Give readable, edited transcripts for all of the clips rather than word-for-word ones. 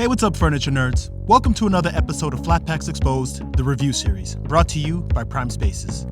Hey, what's up, furniture nerds? Welcome to another episode of Flat Packs Exposed, the review series, brought to you by Prime Spaces.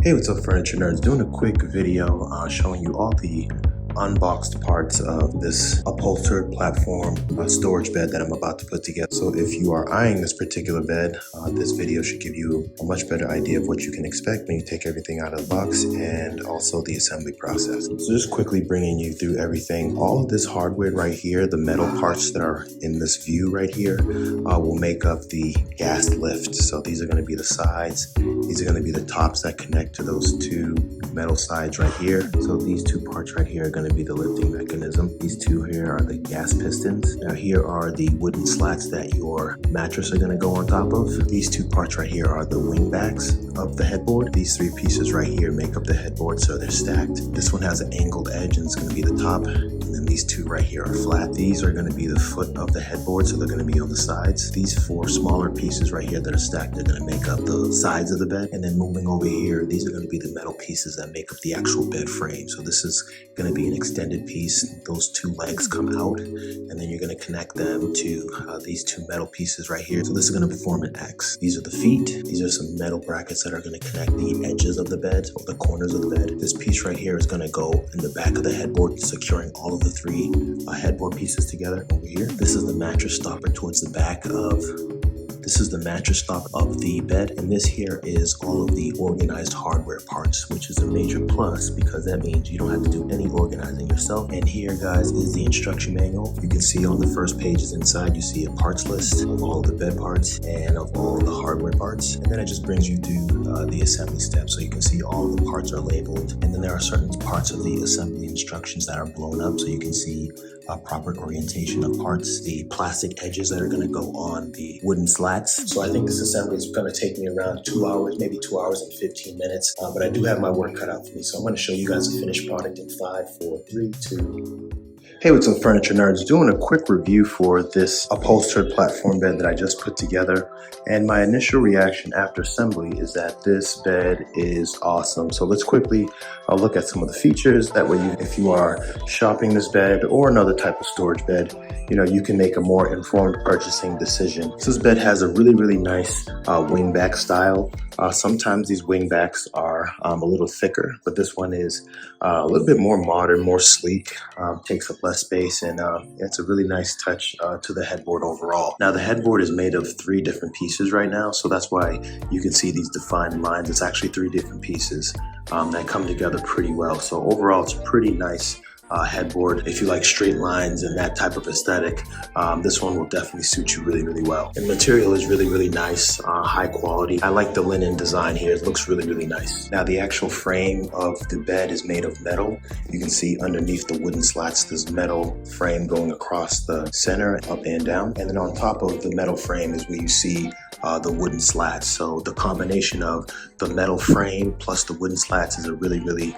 Hey, what's up, furniture nerds? Doing a quick video showing you all the unboxed parts of this upholstered platform storage bed that I'm about to put together. So if you are eyeing this particular bed, this video should give you a much better idea of what you can expect when you take everything out of the box and also the assembly process. So just quickly bringing you through everything. All of this hardware right here, the metal parts that are in this view right here, will make up the gas lift. So these are going to be the sides. These are going to be the tops that connect to those two metal sides right here. So these two parts right here are going to be the lifting mechanism. These two here are the gas pistons. Now here are the wooden slats that your mattress are going to go on top of. These two parts right here are the wing backs of the headboard. These three pieces right here make up the headboard, so they're stacked. This one has an angled edge and it's going to be the top. And then these two right here are flat. These are going to be the foot of the headboard, so they're going to be on the sides. These four smaller pieces right here that are stacked, they're going to make up the sides of the bed. And then moving over here, these are going to be the metal pieces that make up the actual bed frame. So this is going to be an extended piece. Those two legs come out, and then you're going to connect them to these two metal pieces right here. So this is going to form an X. These are the feet. These are some metal brackets that are going to connect the edges of the bed, or the corners of the bed. This piece right here is going to go in the back of the headboard, securing all of the three headboard pieces together over here. This is the mattress stopper towards the back of This is the mattress stop of the bed, and this here is all of the organized hardware parts, which is a major plus because that means you don't have to do any organizing yourself. And here, guys, is the instruction manual. You can see on the first pages inside, you see a parts list of all of the bed parts and of all of the hardware parts. And then it just brings you to the assembly steps. So you can see all of the parts are labeled, and then there are certain parts of the assembly instructions that are blown up, so you can see proper orientation of parts, the plastic edges that are going to go on the wooden slats. So I think this assembly is going to take me around 2 hours, maybe 2 hours and 15 minutes. But I do have my work cut out for me. So I'm going to show you guys the finished product in 5, 4, 3, 2. Hey, what's up, furniture nerds? Doing a quick review for this upholstered platform bed that I just put together. And my initial reaction after assembly is that this bed is awesome. So let's quickly look at some of the features. That way, if you are shopping this bed or another type of storage bed, you can make a more informed purchasing decision. So this bed has a really nice wing back style. Sometimes these wing backs are a little thicker, but this one is a little bit more modern, more sleek, takes up less space, and it's a really nice touch to the headboard overall. Now the headboard is made of 3 different pieces right now, so that's why you can see these defined lines. It's actually 3 different pieces that come together pretty well. So overall, it's a pretty nice headboard. If you like straight lines and that type of aesthetic, this one will definitely suit you really well. And the material is really nice, high quality. I like the linen design here. It looks really nice. Now the actual frame of the bed is made of metal. You can see underneath the wooden slats, there's metal frame going across the center, up and down. And then on top of the metal frame is where you see the wooden slats. So the combination of the metal frame plus the wooden slats is a really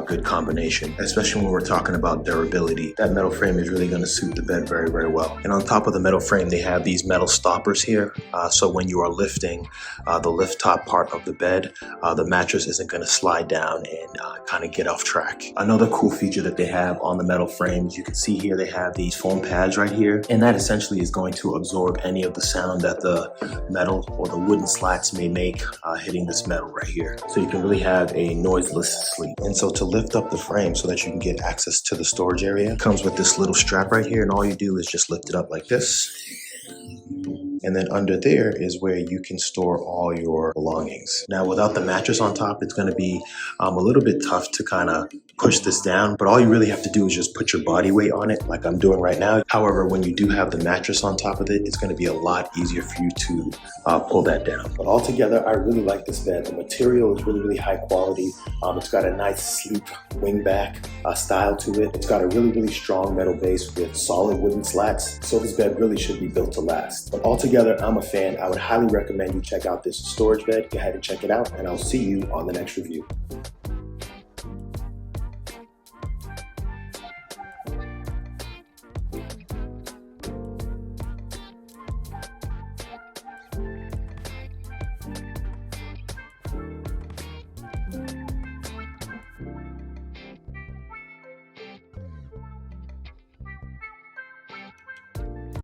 good combination, especially when we're talking about durability. That metal frame is really going to suit the bed very well. And on top of the metal frame, they have these metal stoppers here. So when you are lifting the lift top part of the bed, the mattress isn't going to slide down and kind of get off track. Another cool feature that they have on the metal frames, you can see here they have these foam pads right here, and that essentially is going to absorb any of the sound that the metal or the wooden slats may make hitting this metal right here. So you can really have a noiseless sleep. And so to lift up the frame so that you can get access to the storage area, it comes with this little strap right here, and all you do is just lift it up like this. And then under there is where you can store all your belongings. Now, without the mattress on top, it's going to be a little bit tough to kind of push this down, but all you really have to do is just put your body weight on it like I'm doing right now. However, when you do have the mattress on top of it, it's going to be a lot easier for you to pull that down. But altogether, I really like this bed. The material is really high quality. It's got a nice sleek wing back style to it. It's got a really strong metal base with solid wooden slats. So this bed really should be built to last. But altogether, I'm a fan. I would highly recommend you check out this storage bed. Go ahead and check it out, and I'll see you on the next review.